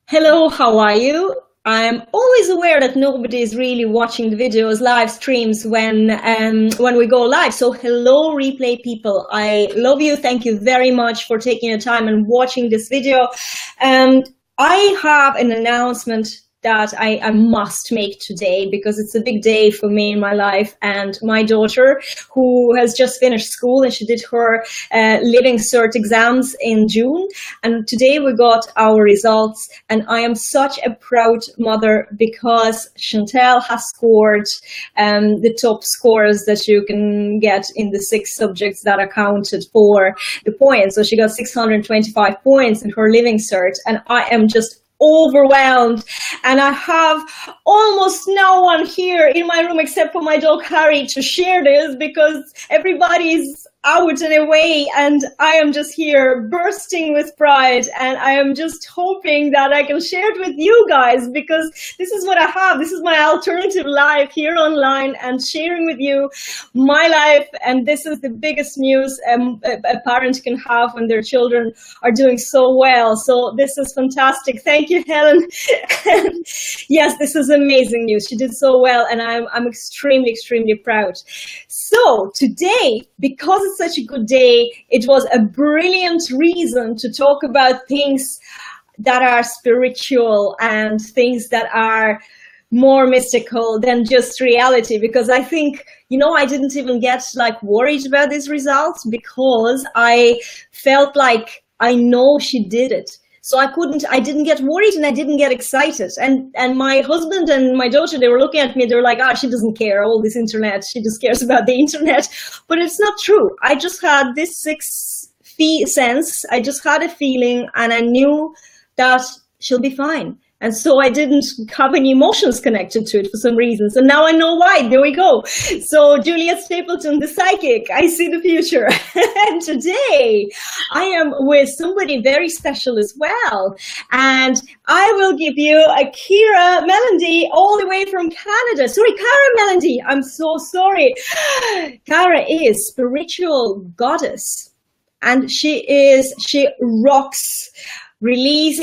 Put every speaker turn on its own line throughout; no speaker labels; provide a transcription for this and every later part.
Hello, how are you? I'm always aware that nobody is really watching the videos, live streams when we go live. So hello, replay people. I love you. Thank you very much for taking your time and watching this video. I have an announcement that I must make today because it's a big day for me in my life and my daughter, who has just finished school, and she did her Living Cert exams in June. And today we got our results, and I am such a proud mother because Chantel has scored the top scores that you can get in the 6 subjects that are counted for the points. So she got 625 points in her Living Cert, and I am just overwhelmed, and I have almost no one here in my room except for my dog Harry to share this because everybody's out and away, and I am just here bursting with pride, and I am just hoping that I can share it with you guys because this is what I have. This is my alternative life here online and sharing with you my life, and this is the biggest news a parent can have when their children are doing so well. So this is fantastic. Thank you, Helen. Yes, this is amazing news. She did so well, and I'm extremely, extremely proud. So today, because it's such a good day, it was a brilliant reason to talk about things that are spiritual and things that are more mystical than just reality, because I think, I didn't even get worried about these results because I felt like I know she did it. So I didn't get worried and I didn't get excited. And my husband and my daughter, they were looking at me, they were like, she doesn't care, all this internet, she just cares about the internet. But it's not true. I just had this sixth sense, I just had a feeling, and I knew that she'll be fine. And so I didn't have any emotions connected to it for some reason. So now I know why. There we go. So Juliette Stapleton, the psychic, I see the future. And today I am with somebody very special as well. And I will give you a Kara Melendy all the way from Canada. Sorry, Kara Melendy. I'm so sorry. Kara is spiritual goddess. And she rocks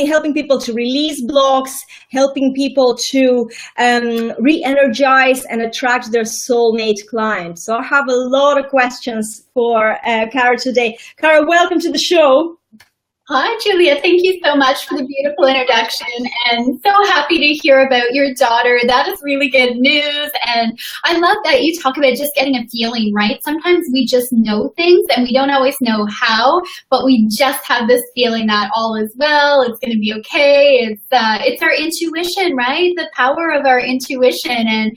helping people to release blocks, helping people to re-energize and attract their soulmate client. So I have a lot of questions for Kara today. Kara, welcome to the show.
Hi, Julia. Thank you so much for the beautiful introduction, and so happy to hear about your daughter. That is really good news, and I love that you talk about just getting a feeling, right? Sometimes we just know things, and we don't always know how, but we just have this feeling that all is well, it's going to be okay. It's our intuition, right? The power of our intuition, and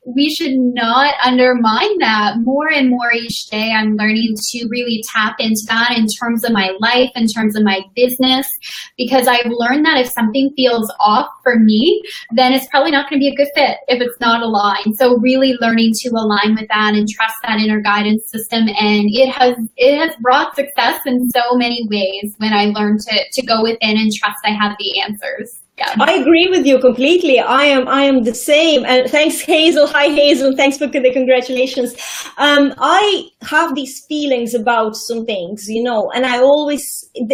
we should not undermine that. More and more each day, I'm learning to really tap into that in terms of my life, in terms of my business, because I've learned that if something feels off for me, then it's probably not going to be a good fit if it's not aligned. So really learning to align with that and trust that inner guidance system, and it has brought success in so many ways when I learned to go within and trust I have the answers. Yeah.
I agree with you completely. I am the same. And thanks, Hazel. Hi, Hazel. Thanks for the congratulations. I have these feelings about some things, and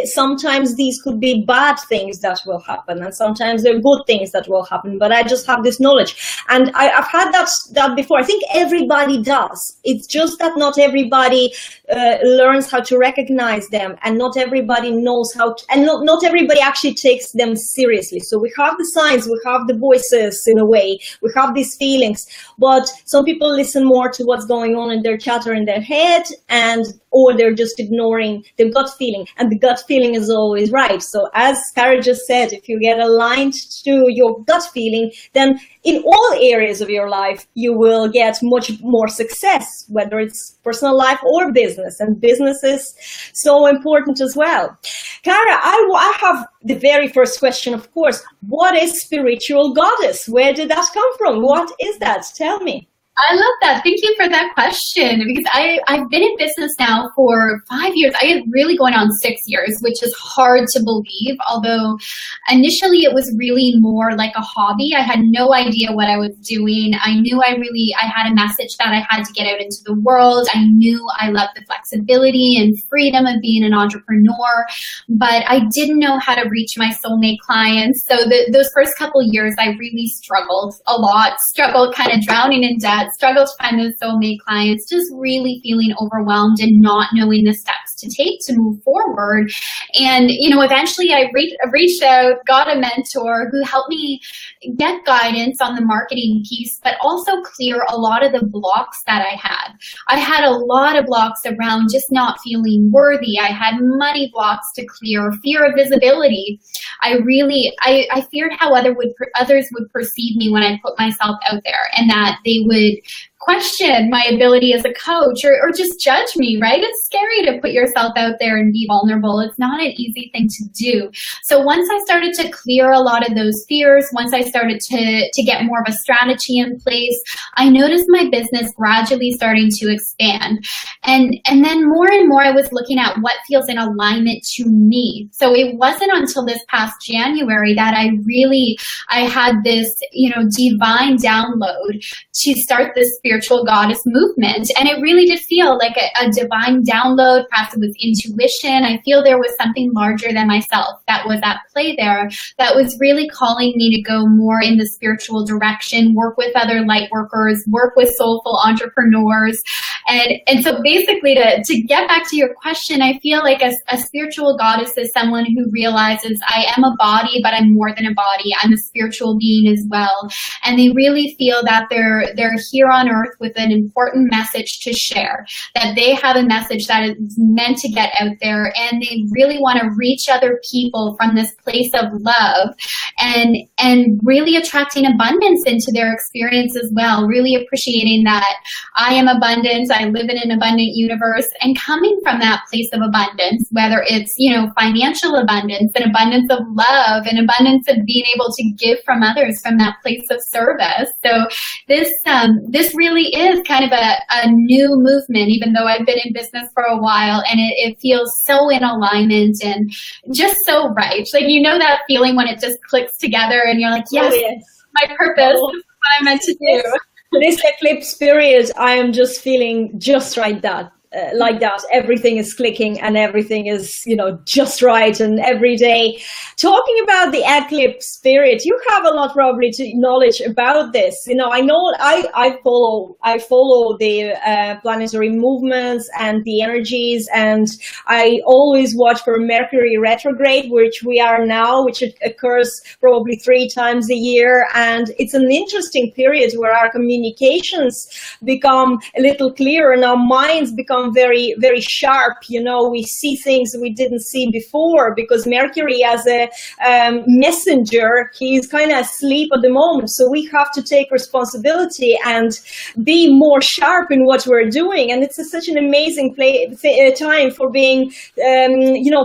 sometimes these could be bad things that will happen, and sometimes they're good things that will happen, but I just have this knowledge. And I've had that before. I think everybody does. It's just that not everybody learns how to recognize them, and not everybody knows how to, and not everybody actually takes them seriously. So we have the signs, we have the voices in a way, we have these feelings, but some people listen more to what's going on in their chatter in their head, or they're just ignoring their gut feeling, and the gut feeling is always right. So as Kara just said, if you get aligned to your gut feeling, then in all areas of your life, you will get much more success, whether it's personal life or business, and business is so important as well. Kara, I have the very first question, of course. What is spiritual goddess? Where did that come from? What is that? Tell me.
I love that. Thank you for that question, because I've been in business now for 5 years. I am really going on 6 years, which is hard to believe. Although initially it was really more like a hobby. I had no idea what I was doing. I knew I had a message that I had to get out into the world. I knew I loved the flexibility and freedom of being an entrepreneur, but I didn't know how to reach my soulmate clients. So those first couple years, I really struggled a lot, kind of drowning in debt, struggled to find those soulmate clients, just really feeling overwhelmed and not knowing the steps to take to move forward. And, eventually I reached out, got a mentor who helped me get guidance on the marketing piece, but also clear a lot of the blocks that I had. I had a lot of blocks around just not feeling worthy. I had money blocks to clear, fear of visibility. I feared how others would perceive me when I put myself out there, and that they would question my ability as a coach, or just judge me, right? It's scary to put yourself out there and be vulnerable. It's not an easy thing to do. So once I started to clear a lot of those fears, once I started to get more of a strategy in place, I noticed my business gradually starting to expand. And then more and more I was looking at what feels in alignment to me. So it wasn't until this past January that I had this, divine download to start this spiritual goddess movement. And it really did feel like a divine download. Perhaps it was intuition. I feel there was something larger than myself that was at play there, that was really calling me to go more in the spiritual direction, work with other light workers, work with soulful entrepreneurs. And so basically, to get back to your question, I feel like a spiritual goddess is someone who realizes I am a body, but I'm more than a body. I'm a spiritual being as well. And they really feel that they're here on earth with an important message to share, that they have a message that is meant to get out there, and they really want to reach other people from this place of love, and really attracting abundance into their experience as well, really appreciating that I am abundant, I live in an abundant universe, and coming from that place of abundance, whether it's, financial abundance, an abundance of love, an abundance of being able to give from others from that place of service. So this really is kind of a new movement, even though I've been in business for a while, and it feels so in alignment and just so right. Like, that feeling when it just clicks together and you're like, yes, my purpose, this is what I'm meant to do.
This eclipse period, I am just feeling just like that. Everything is clicking and everything is, just right. And every day, talking about the eclipse period, you have a lot probably to knowledge about this. I know I follow the planetary movements and the energies, and I always watch for Mercury retrograde, which we are now, which occurs probably 3 times a year. And it's an interesting period where our communications become a little clearer and our minds become very, very sharp. We see things we didn't see before, because Mercury as a messenger, he's kind of asleep at the moment. So we have to take responsibility and be more sharp in what we're doing. And it's such an amazing time for being,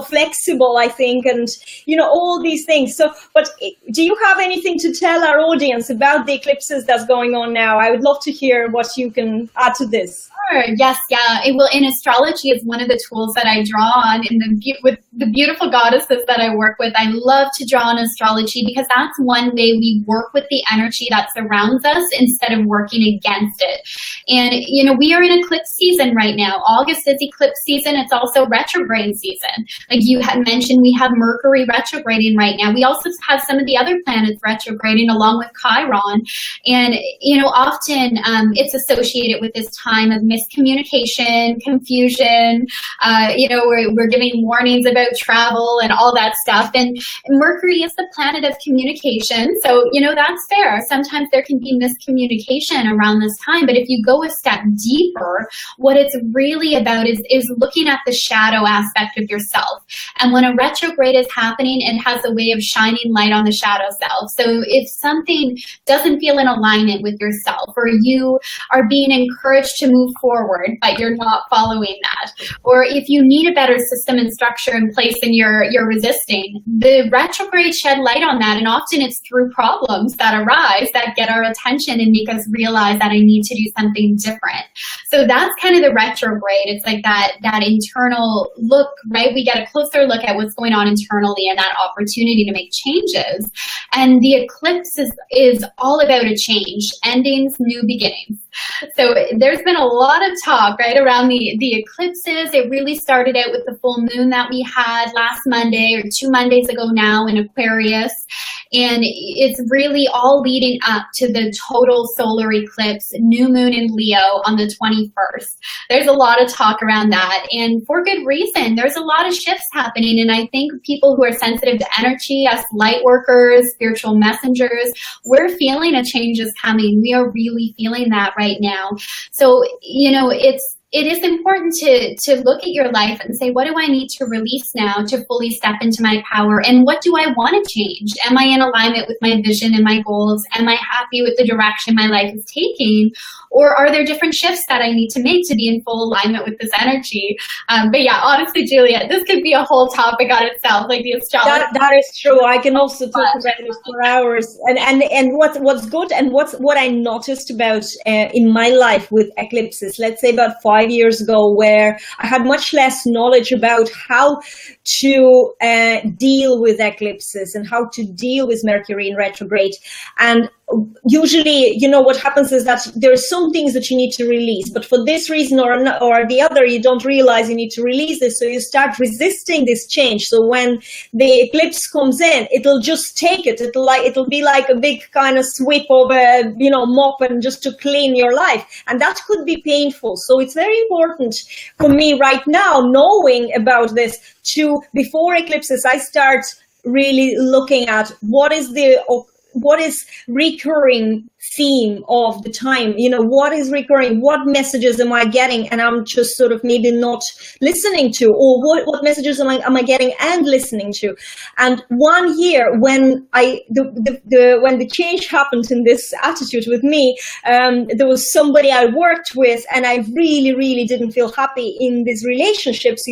flexible, I think, and, all these things. So, but do you have anything to tell our audience about the eclipses that's going on now? I would love to hear what you can add to this.
Sure. Yes, yeah. In astrology is one of the tools that I draw on with the beautiful goddesses that I work with. I love to draw on astrology because that's one way we work with the energy that surrounds us instead of working against it. And, we are in eclipse season right now. August is eclipse season. It's also retrograde season. Like you had mentioned, we have Mercury retrograding right now. We also have some of the other planets retrograding along with Chiron. And, often it's associated with this time of miscommunication, confusion. We're giving warnings about travel and all that stuff. And Mercury is the planet of communication. So, that's fair. Sometimes there can be miscommunication around this time. But if you go a step deeper, what it's really about is looking at the shadow aspect of yourself. And when a retrograde is happening, it has a way of shining light on the shadow self. So if something doesn't feel in alignment with yourself, or you are being encouraged to move forward, but you're not following that. Or if you need a better system and structure in place and you're resisting, the retrograde shed light on that. And often it's through problems that arise that get our attention and make us realize that I need to do something different. So that's kind of the retrograde. It's like that internal look, right? We get a closer look at what's going on internally and that opportunity to make changes. And the eclipse is all about a change, endings, new beginnings. So there's been a lot of talk, right, around the eclipses. It really started out with the full moon that we had last Monday or 2 Mondays ago now in Aquarius. And it's really all leading up to the total solar eclipse, new moon in Leo on the 21st. There's a lot of talk around that, and for good reason. There's a lot of shifts happening, and I think people who are sensitive to energy, us light workers, spiritual messengers, we're feeling a change is coming. We are really feeling that right now. So, it is important to look at your life and say, what do I need to release now to fully step into my power? And what do I want to change? Am I in alignment with my vision and my goals? Am I happy with the direction my life is taking? Or are there different shifts that I need to make to be in full alignment with this energy? But yeah, honestly, Juliette, this could be a whole topic on itself, like the astrology.
That is true. I can also talk about it for hours. And what's good and what I noticed about in my life with eclipses, let's say about 5 years ago, where I had much less knowledge about how to deal with eclipses and how to deal with Mercury in retrograde. And usually, what happens is that there are some things that you need to release, but for this reason or the other, you don't realize you need to release this. So you start resisting this change. So when the eclipse comes in, it'll just take it. It'll be like a big kind of sweep of a, mop and just to clean your life. And that could be painful. So it's very important for me right now, knowing about this, before eclipses, I start really looking at what is recurring theme of the time, what is recurring, what messages am I getting and I'm just sort of maybe not listening to, or what messages am I getting and listening to. And 1 year when when the change happened in this attitude with me, there was somebody I worked with and I really, really didn't feel happy in these relationships,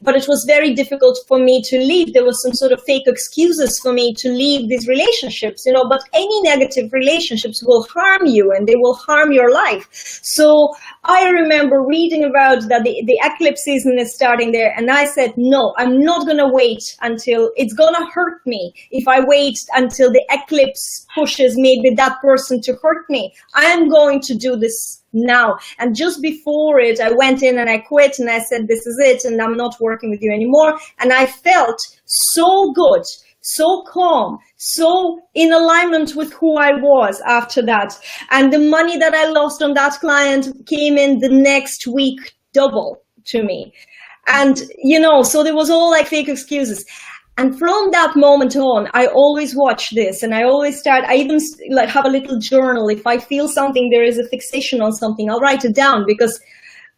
but it was very difficult for me to leave. There was some sort of fake excuses for me to leave these relationships, but any negative relationships will harm you and they will harm your life. So I remember reading about that the eclipse season is starting there, and I said, no, I'm not going to wait until it's going to hurt me. If I wait until the eclipse pushes maybe that person to hurt me, I'm going to do this now. And just before it, I went in and I quit and I said, this is it, and I'm not working with you anymore. And I felt so good, so calm, so in alignment with who I was after that. And the money that I lost on that client came in the next week double to me. And, so there was all like fake excuses. And from that moment on, I always watch this, and I even like have a little journal. If I feel something, there is a fixation on something, I'll write it down, because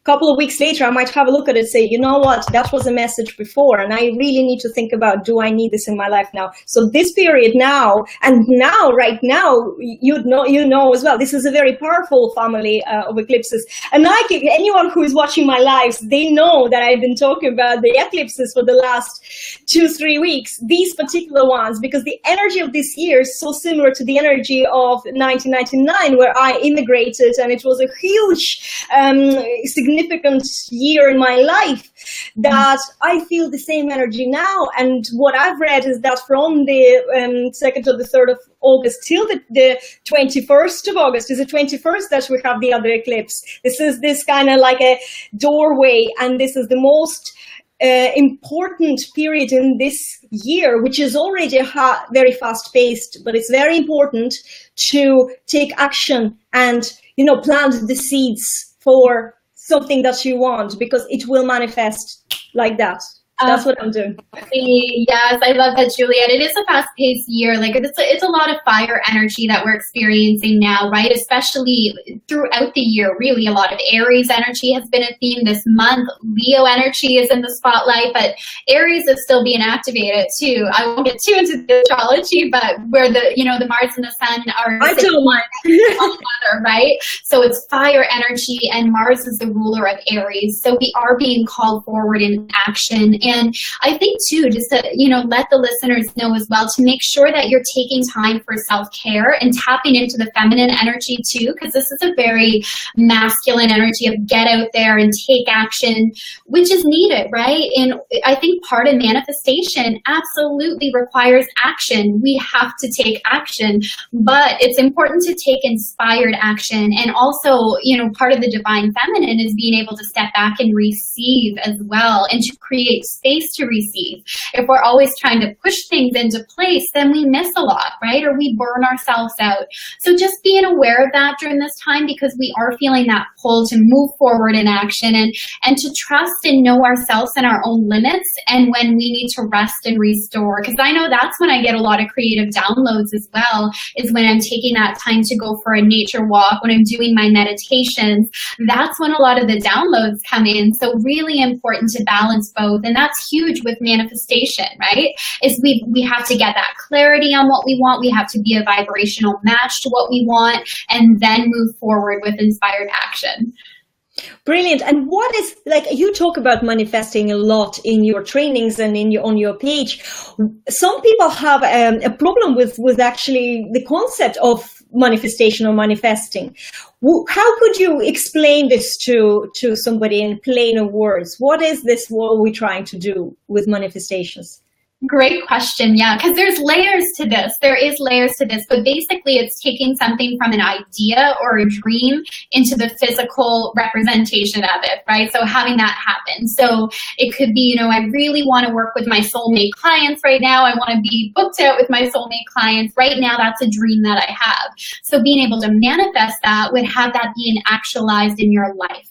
couple of weeks later, I might have a look at it, say, you know what, that was a message before, and I really need to think about, do I need this in my life now? So this period now, and now, right now, you know as well, this is a very powerful family of eclipses. And anyone who is watching my lives, they know that I've been talking about the eclipses for the last 2-3 weeks, these particular ones, because the energy of this year is so similar to the energy of 1999, where I immigrated, and it was a huge, significant year in my life, that I feel the same energy now. And what I've read is that from the 2nd to the 3rd of August till the 21st of August, is the 21st that we have the other eclipse. This is this kind of like a doorway, and this is the most important period in this year, which is already very fast paced, but it's very important to take action and, plant the seeds for something that you want, because it will manifest like that. That's what I'm doing.
Yes, I love that, Juliette. It is a fast-paced year. Like it's a lot of fire energy that we're experiencing now, right? Especially throughout the year. Really, a lot of Aries energy has been a theme this month. Leo energy is in the spotlight, but Aries is still being activated too. I won't get too into the astrology, but where the Mars and the Sun are
I don't mind.
together, right? So it's fire energy, and Mars is the ruler of Aries. So we are being called forward in action. And I think too, just to, let the listeners know as well, to make sure that you're taking time for self-care and tapping into the feminine energy too, because this is a very masculine energy of get out there and take action, which is needed, right? And I think part of manifestation absolutely requires action. We have to take action, but it's important to take inspired action. And also, part of the divine feminine is being able to step back and receive as well, and to create space to receive. If we're always trying to push things into place, then we miss a lot, right? Or we burn ourselves out. So just being aware of that during this time, because we are feeling that pull to move forward in action, and to trust and know ourselves and our own limits, and when we need to rest and restore. Because I know that's when I get a lot of creative downloads as well, is when I'm taking that time to go for a nature walk, when I'm doing my meditations. That's when a lot of the downloads come in. So really important to balance both. And that's huge with manifestation, right? Is we have to get that clarity on what we want. We have to be a vibrational match to what we want, and then move forward with inspired action.
Brilliant. And what is, like, you talk about manifesting a lot in your trainings and on your page. Some people have a problem with actually the concept of manifestation or manifesting. How could you explain this to somebody in plainer words? What is this, what we're trying to do with manifestations?
Great question. Yeah, because there's layers to this. There is layers to this, but basically it's taking something from an idea or a dream into the physical representation of it, right? So having that happen. So it could be, I really want to work with my soulmate clients right now. I want to be booked out with my soulmate clients right now. That's a dream that I have. So being able to manifest that would have that being actualized in your life.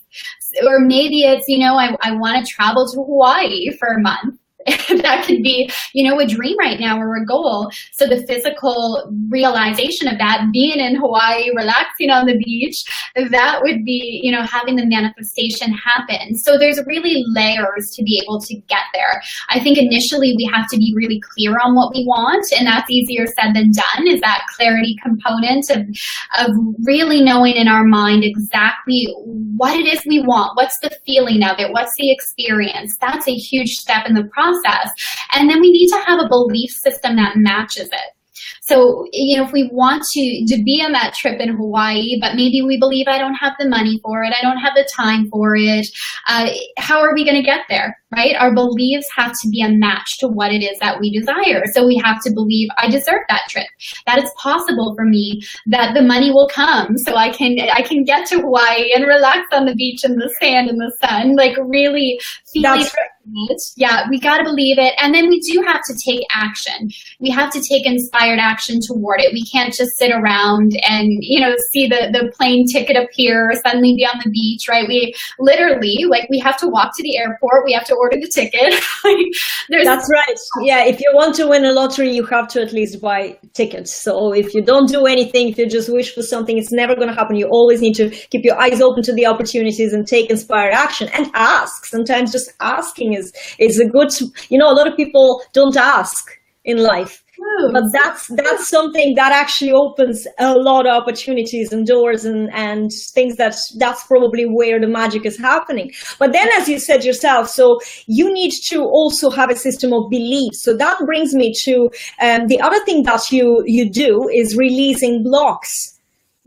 Or maybe it's, I want to travel to Hawaii for a month. That could be, a dream right now or a goal. So the physical realization of that, being in Hawaii, relaxing on the beach, that would be, having the manifestation happen. So there's really layers to be able to get there. I think initially we have to be really clear on what we want, and that's easier said than done, is that clarity component of really knowing in our mind exactly what it is we want. What's the feeling of it? What's the experience? That's a huge step in the process. And then we need to have a belief system that matches it. So, if we want to be on that trip in Hawaii, but maybe we believe I don't have the money for it, I don't have the time for it, how are we going to get there, right? Our beliefs have to be a match to what it is that we desire. So we have to believe I deserve that trip, that it's possible for me, that the money will come so I can get to Hawaii and relax on the beach in the sand in the sun, like really feeling it. Yeah, we got to believe it. And then we do have to take action. We have to take inspired action toward it. We can't just sit around and, see the plane ticket appear or suddenly be on the beach, right? We literally, we have to walk to the airport. We have to order the ticket.
That's right. Yeah, if you want to win a lottery, you have to at least buy tickets. So if you don't do anything, if you just wish for something, it's never going to happen. You always need to keep your eyes open to the opportunities and take inspired action and ask. Sometimes just asking is a good, a lot of people don't ask in life. But that's something that actually opens a lot of opportunities and doors and things that's probably where the magic is happening. But then, as you said yourself, so you need to also have a system of beliefs. So that brings me to the other thing that you do is releasing blocks.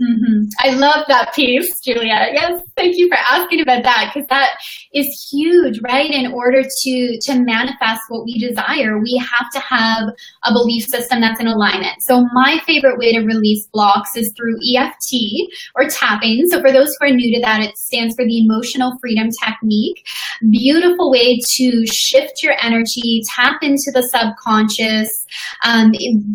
Mm-hmm. I love that piece, Juliette. Yes, thank you for asking about that, because that is huge, right? In order to manifest what we desire, we have to have a belief system that's in alignment. So my favorite way to release blocks is through EFT or tapping. So for those who are new to that, it stands for the Emotional Freedom Technique. Beautiful way to shift your energy, tap into the subconscious,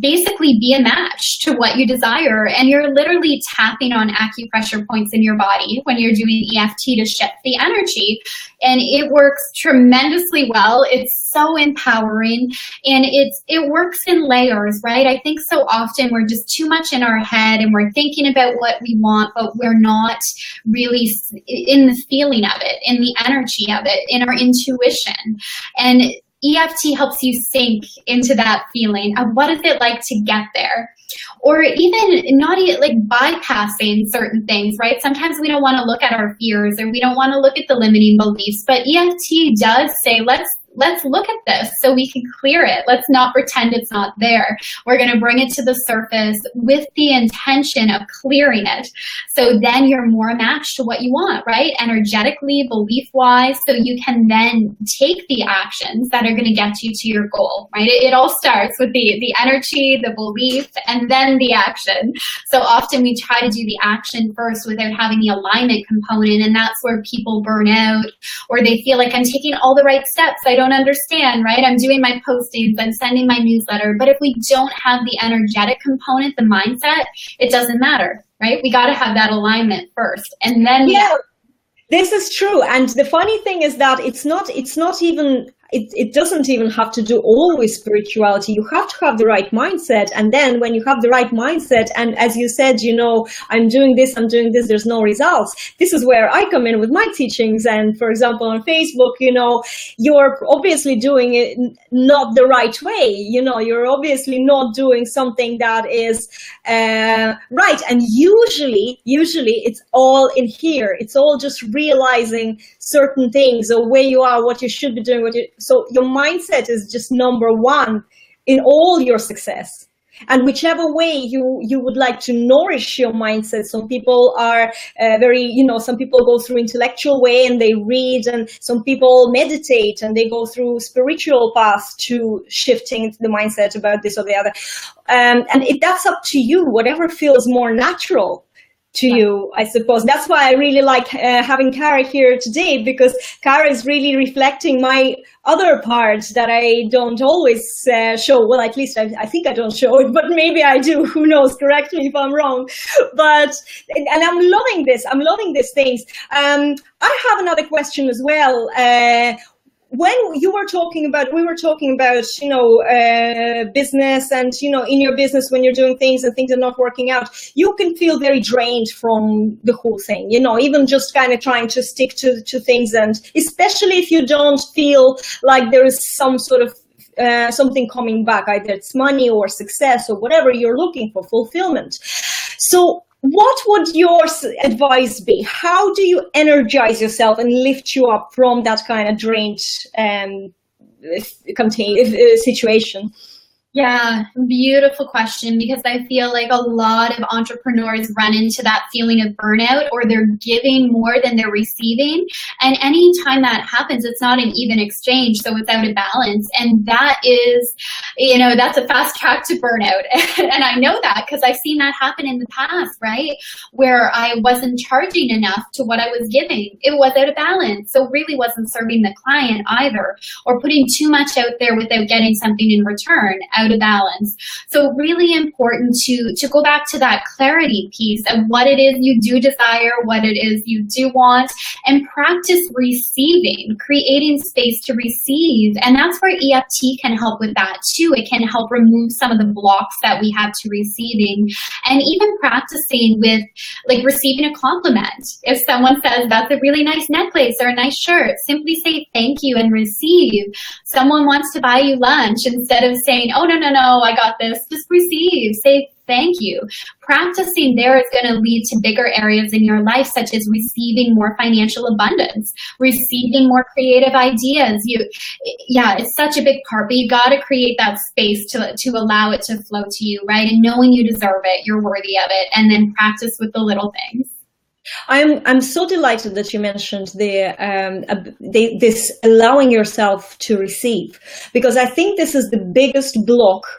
basically be a match to what you desire. And you're literally tapping on acupressure points in your body when you're doing EFT to shift the energy. And it works tremendously well. It's so empowering, and it works in layers, right? I think so often we're just too much in our head and we're thinking about what we want, but we're not really in the feeling of it, in the energy of it, in our intuition. And EFT helps you sink into that feeling of what is it like to get there. Or even not like bypassing certain things, right? Sometimes we don't want to look at our fears, or we don't want to look at the limiting beliefs, but EFT does say, let's look at this so we can clear it. Let's not pretend it's not there. We're going to bring it to the surface with the intention of clearing it. So then you're more matched to what you want, right? Energetically, belief-wise, so you can then take the actions that are going to get you to your goal, right? It all starts with the energy, the belief, and then the action. So often we try to do the action first without having the alignment component, and that's where people burn out, or they feel like I'm taking all the right steps. I don't understand, right? I'm doing my postings, I'm sending my newsletter. But if we don't have the energetic component, the mindset, it doesn't matter, right? We got to have that alignment first. And then
this is true. And the funny thing is that it's not even, it doesn't even have to do all with spirituality. You have to have the right mindset. And then when you have the right mindset, and as you said, I'm doing this, there's no results. This is where I come in with my teachings. And for example, on Facebook, you're obviously doing it not the right way. You're obviously not doing something that is right. And usually it's all in here. It's all just realizing certain things, or where you are, what you should be doing, so your mindset is just number one in all your success. And whichever way you would like to nourish your mindset. Some people are some people go through intellectual way and they read, and some people meditate and they go through spiritual paths to shifting the mindset about this or the other. And that's up to you, whatever feels more natural to you, I suppose. That's why I really like having Kara here today, because Kara is really reflecting my other parts that I don't always show. Well, at least I think I don't show it, but maybe I do. Who knows? Correct me if I'm wrong. And I'm loving this. I'm loving these things. I have another question as well. When we were talking about, business, and, in your business, when you're doing things and things are not working out, you can feel very drained from the whole thing, even just kind of trying to stick to things. And especially if you don't feel like there is some sort of something coming back, either it's money or success or whatever you're looking for, fulfillment. So what would your advice be? How do you energize yourself and lift you up from that kind of drained situation?
Yeah, beautiful question, because I feel like a lot of entrepreneurs run into that feeling of burnout, or they're giving more than they're receiving. And anytime that happens, it's not an even exchange, so it's out of balance. And that is, that's a fast track to burnout. And I know that because I've seen that happen in the past, right? Where I wasn't charging enough to what I was giving. It was out of balance. So really wasn't serving the client either, or putting too much out there without getting something in return. Out of balance. So really important to go back to that clarity piece of what it is you do desire, what it is you do want, and practice receiving, creating space to receive. And that's where EFT can help with that too. It can help remove some of the blocks that we have to receiving, and even practicing with like receiving a compliment. If someone says, that's a really nice necklace or a nice shirt, simply say thank you and receive. Someone wants to buy you lunch, instead of saying, oh, no, I got this, just receive, say thank you. Practicing there is going to lead to bigger areas in your life, such as receiving more financial abundance, receiving more creative ideas. It's such a big part, but you got to create that space to allow it to flow to you, right? And knowing you deserve it, you're worthy of it, and then practice with the little things.
I'm so delighted that you mentioned this allowing yourself to receive, because I think this is the biggest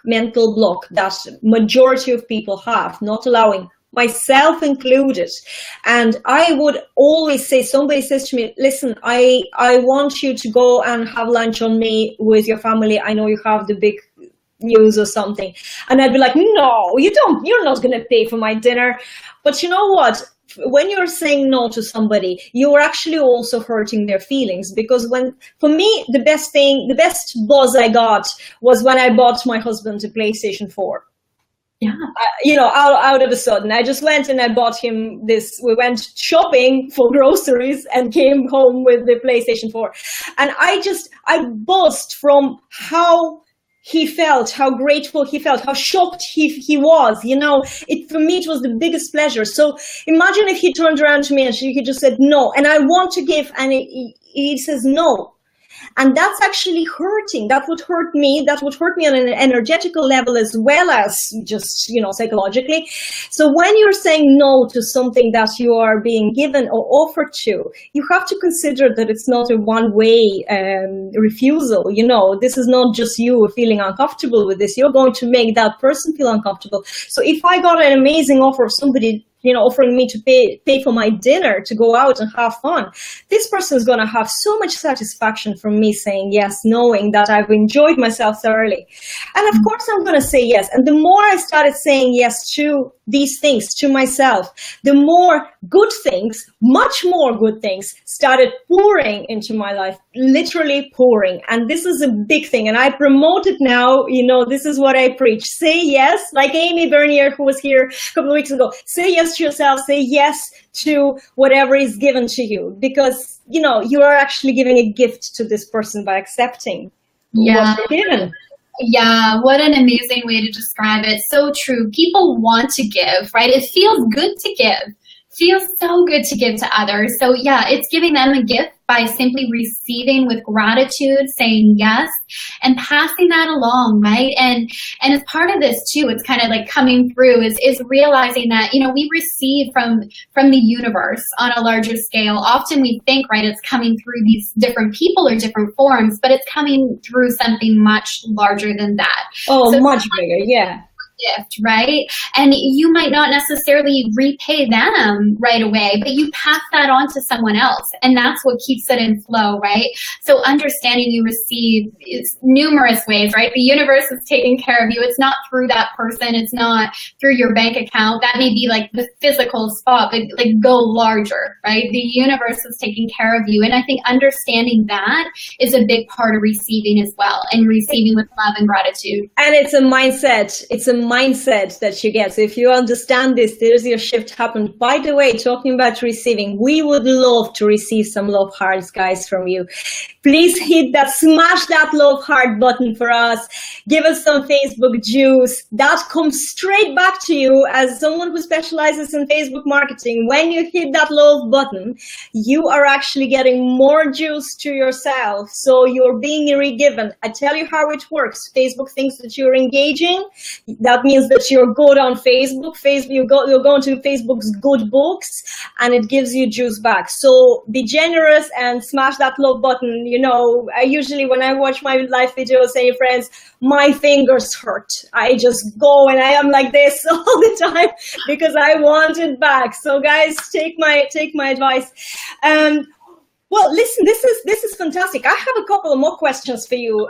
mental block that majority of people have, not allowing, myself included. And I would always say, somebody says to me, listen, I want you to go and have lunch on me with your family. I know you have the big news or something. And I'd be like, no, you're not going to pay for my dinner. But you know what? When you're saying no to somebody, you're actually also hurting their feelings. Because for me, the best buzz I got was when I bought my husband a PlayStation 4.
Yeah.
Out of a sudden, I just went and I bought him this. We went shopping for groceries and came home with the PlayStation 4. And I buzzed from how he felt, how grateful he felt, how shocked he was. For me, it was the biggest pleasure. So imagine if he turned around to me and he just said no, and I want to give, and he says no. And that's actually hurting. That would hurt me. That would hurt me on an energetical level as well as just, psychologically. So when you're saying no to something that you are being given or offered to, you have to consider that it's not a one-way refusal. This is not just you feeling uncomfortable with this. You're going to make that person feel uncomfortable. So if I got an amazing offer of somebody offering me to pay for my dinner to go out and have fun, this person is going to have so much satisfaction from me saying yes, knowing that I've enjoyed myself thoroughly. And of course, I'm going to say yes. And the more I started saying yes to these things, to myself, the more good things, much more good things, started pouring into my life, literally pouring. And this is a big thing. And I promote it now. This is what I preach. Say yes, like Amy Bernier, who was here a couple of weeks ago. Say yes to yourself. Say yes to whatever is given to you, because you are actually giving a gift to this person by accepting what you're given.
Yeah, what an amazing way to describe it. So true. People want to give, right? It feels good to give. Feels so good to give to others. So yeah, it's giving them a gift by simply receiving with gratitude, saying yes, and passing that along, right? And as part of this too, it's kind of like coming through is realizing that, we receive from the universe on a larger scale. Often we think, right, it's coming through these different people or different forms, but it's coming through something much larger than that.
Oh, so much bigger, yeah.
Gift, right? And you might not necessarily repay them right away, but you pass that on to someone else, and that's what keeps it in flow, right? So understanding you receive is numerous ways, right? The universe is taking care of you. It's not through that person. It's not through your bank account. That may be like the physical spot, but like go larger, right? The universe is taking care of you. And I think understanding that is a big part of receiving as well, and receiving with love and gratitude.
And it's a mindset. It's a mindset that you get. So if you understand this, there's your shift happened. By the way, talking about receiving, we would love to receive some love hearts, guys, from you. Please smash that love heart button for us. Give us some Facebook juice. That comes straight back to you as someone who specializes in Facebook marketing. When you hit that love button, you are actually getting more juice to yourself. So you're being re-given. I tell you how it works. Facebook thinks that you're engaging. That means that you're good on Facebook. You're going to Facebook's good books, and it gives you juice back. So be generous and smash that love button. I usually, when I watch my live videos, say, friends, my fingers hurt. I just go and I am like this all the time because I want it back. So guys, take my advice. Well, listen, this is fantastic. I have a couple of more questions for you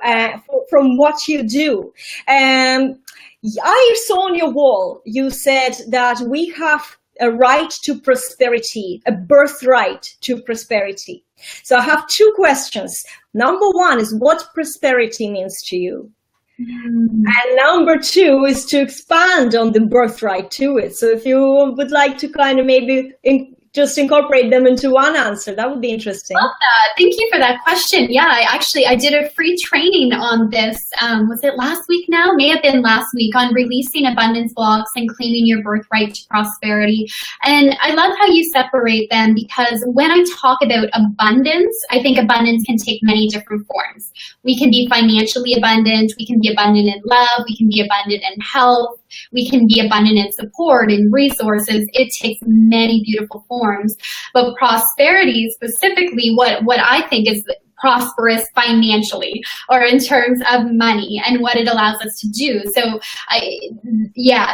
from what you do. I saw on your wall, you said that we have a right to prosperity, a birthright to prosperity. So I have two questions. Number one is what prosperity means to you. And number two is to expand on the birthright to it. So if you would like to kind of maybe just incorporate them into one answer, that would be interesting.
Love that. Thank you for that question. Yeah, I did a free training on this. Was it last week now? May have been last week, on releasing abundance blocks and claiming your birthright to prosperity. And I love how you separate them, because when I talk about abundance, I think abundance can take many different forms. We can be financially abundant. We can be abundant in love. We can be abundant in health. We can be abundant in support and resources. It takes many beautiful forms. But prosperity, specifically, what I think is prosperous financially or in terms of money and what it allows us to do. So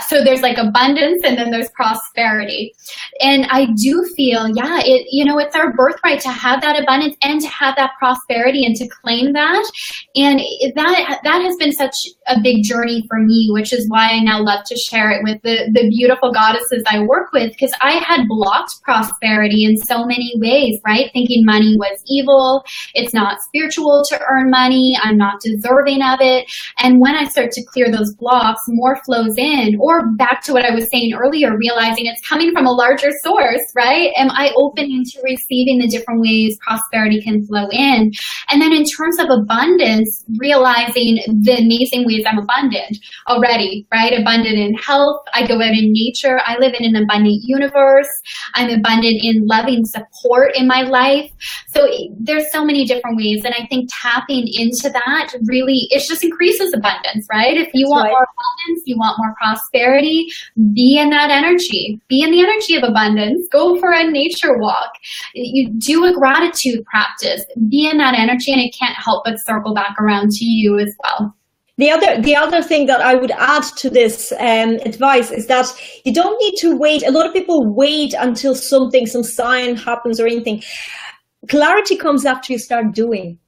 so there's like abundance and then there's prosperity. And I do feel, it's our birthright to have that abundance and to have that prosperity and to claim that. And that has been such a big journey for me, which is why I now love to share it with the beautiful goddesses I work with, because I had blocked prosperity in so many ways, right? Thinking money was evil. It's not spiritual to earn money. I'm not deserving of it. And when I start to clear those blocks, more flows in. Or back to what I was saying earlier, realizing it's coming from a larger source, right? Am I open into receiving the different ways prosperity can flow in? And then in terms of abundance, realizing the amazing ways I'm abundant already, right? Abundant in health. I go out in nature. I live in an abundant universe. I'm abundant in loving support in my life. So there's so many different ways. And I think tapping into that really, it just increases abundance, right? If you want more abundance, you want more prosperity, be in that energy. Be in the energy of abundance. Go for a nature walk. You do a gratitude practice. Be in that energy, and it can't help but circle back around to you as well.
The other thing that I would add to this advice is that you don't need to wait. A lot of people wait until some sign happens or anything. Clarity comes after you start doing.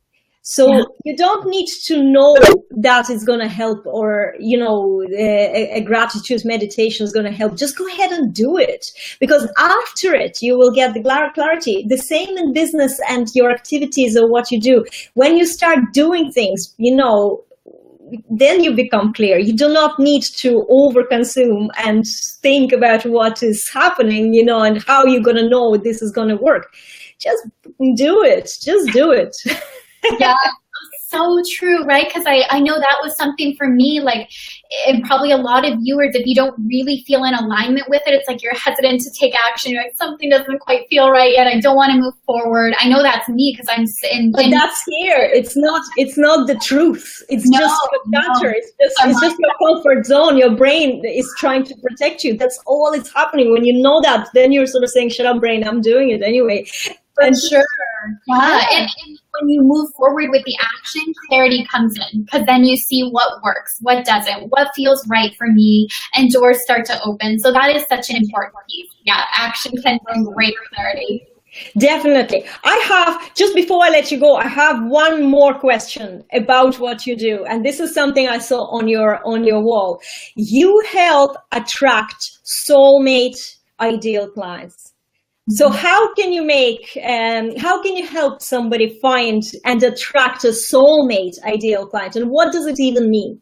So you don't need to know that it's going to help, or, a gratitude meditation is going to help. Just go ahead and do it, because after it, you will get the clarity. The same in business and your activities or what you do. When you start doing things, then you become clear. You do not need to overconsume and think about what is happening, and how you're going to know this is going to work. Just do it. Just do it.
Yeah, so true, right? Because I know that was something for me, like, and probably a lot of viewers, if you don't really feel in alignment with it, it's like you're hesitant to take action. You're like, something doesn't quite feel right yet. I don't want to move forward. I know that's me because I'm in.
But that's here. It's not the truth. It's just your filter. It's just your comfort zone. Your brain is trying to protect you. That's all it's happening. When you know that, then you're sort of saying, shut up, brain, I'm doing it anyway.
And sure. Yeah. And when you move forward with the action, clarity comes in, because then you see what works, what doesn't, what feels right for me, and doors start to open. So that is such an important piece. Yeah, action can bring great clarity.
Definitely. Just before I let you go, I have one more question about what you do. And this is something I saw on your wall. You help attract soulmate ideal clients. So how can you help somebody find and attract a soulmate ideal client? And what does it even mean?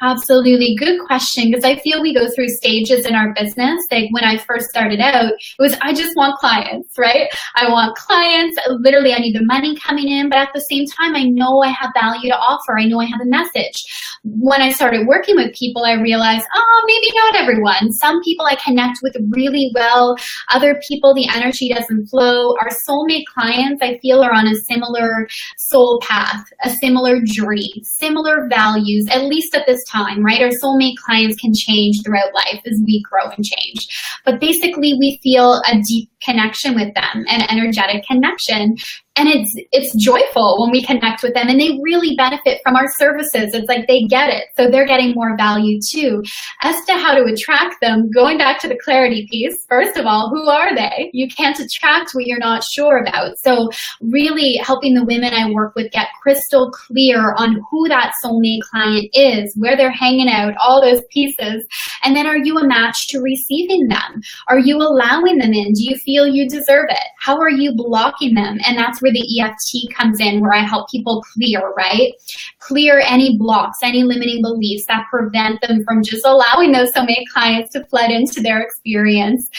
Absolutely. Good question, because I feel we go through stages in our business. Like when I first started out, it was, I just want clients, right? I want clients. Literally, I need the money coming in, but at the same time, I know I have value to offer. I know I have a message. When I started working with people, I realized, maybe not everyone. Some people I connect with really well. Other people, the energy doesn't flow. Our soulmate clients, I feel, are on a similar soul path, a similar journey, similar values, at least at this time, right? Our soulmate clients can change throughout life as we grow and change. But basically, we feel a deep connection with them, an energetic connection. And it's joyful when we connect with them, and they really benefit from our services. It's like they get it. So they're getting more value too. As to how to attract them, going back to the clarity piece, first of all, who are they? You can't attract what you're not sure about. So really helping the women I work with get crystal clear on who that soulmate client is, where they're hanging out, all those pieces. And then, are you a match to receiving them? Are you allowing them in? Do you feel you deserve it? How are you blocking them? And that's where the EFT comes in, where I help people clear, right? Clear any blocks, any limiting beliefs that prevent them from just allowing those soulmate clients to flood into their experience.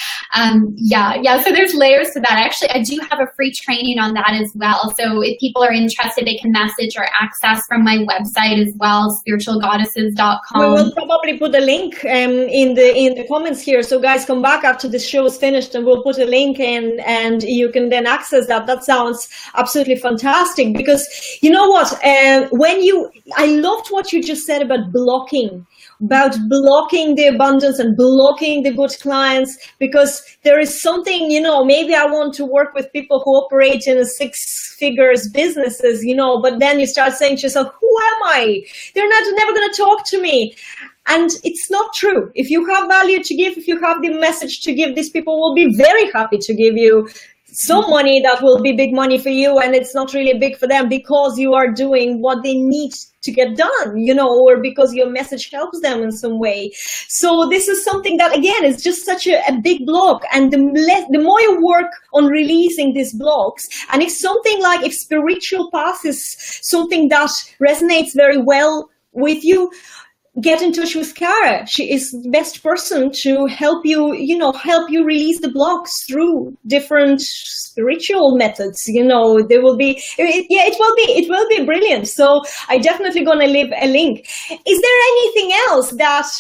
So there's layers to that. Actually, I do have a free training on that as well. So if people are interested, they can message or access from my website as well, spiritualgoddesses.com.
We will probably put a link in the comments here. So guys, come back after the show is finished and we'll put a link in, and you can then access that. That sounds absolutely fantastic, because you know what, I loved what you just said about blocking. about blocking the abundance and blocking the good clients, because there is something, you know, maybe I want to work with people who operate in a six figures businesses, you know, but then you start saying to yourself, who am I? They're never going to talk to me. And it's not true. If you have value to give, if you have the message to give, these people will be very happy to give you some money that will be big money for you, and it's not really big for them because you are doing what they need to get done, you know, or because your message helps them in some way. So this is something that, again, is just such a big block. And the more you work on releasing these blocks, and if spiritual path is something that resonates very well with you, get in touch with Kara. She is the best person to help you, you know, help you release the blocks through different spiritual methods. You know, there will be, it will be brilliant. So I definitely going to leave a link. Is there anything else that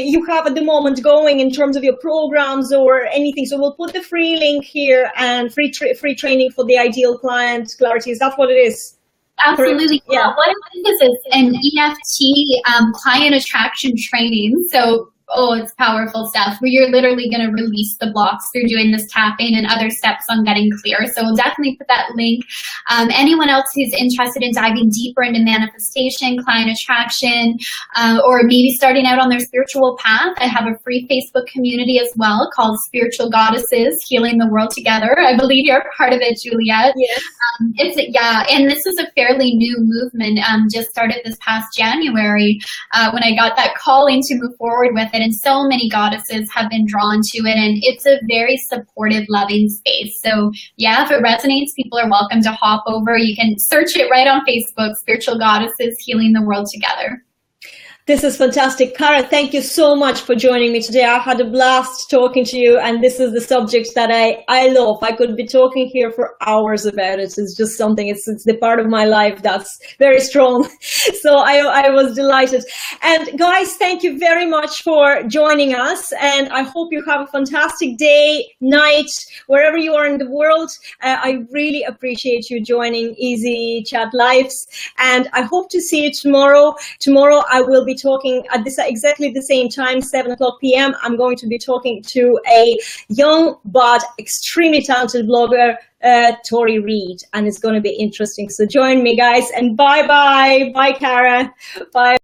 you have at the moment going in terms of your programs or anything? So we'll put the free link here, and free training for the ideal client clarity. Is that what it is?
Absolutely.
Yeah.
What it is an EFT client attraction training. So, it's powerful stuff where you're literally going to release the blocks through doing this tapping and other steps on getting clear. So we'll definitely put that link. Anyone else who's interested in diving deeper into manifestation, client attraction, or maybe starting out on their spiritual path, I have a free Facebook community as well called Spiritual Goddesses Healing the World Together. I believe you're a part of it, Juliette.
Yes.
And this is a fairly new movement, just started this past January when I got that calling to move forward with it, and so many goddesses have been drawn to it, and it's a very supportive, loving space. So yeah, if it resonates, people are welcome to hop over. You can search it right on Facebook, Spiritual Goddesses Healing the World Together.
This is fantastic. Kara, thank you so much for joining me today. I had a blast talking to you, and this is the subject that I love. I could be talking here for hours about it. It's just something, it's the part of my life that's very strong. So I was delighted. And guys, thank you very much for joining us, and I hope you have a fantastic day, night, wherever you are in the world. I really appreciate you joining Easy Chat Lives, and I hope to see you tomorrow. Tomorrow I will be talking at exactly the same time, 7 p.m. I'm going to be talking to a young but extremely talented blogger, Tori Reed, and it's going to be interesting. So join me, guys, and bye, Kara. Bye.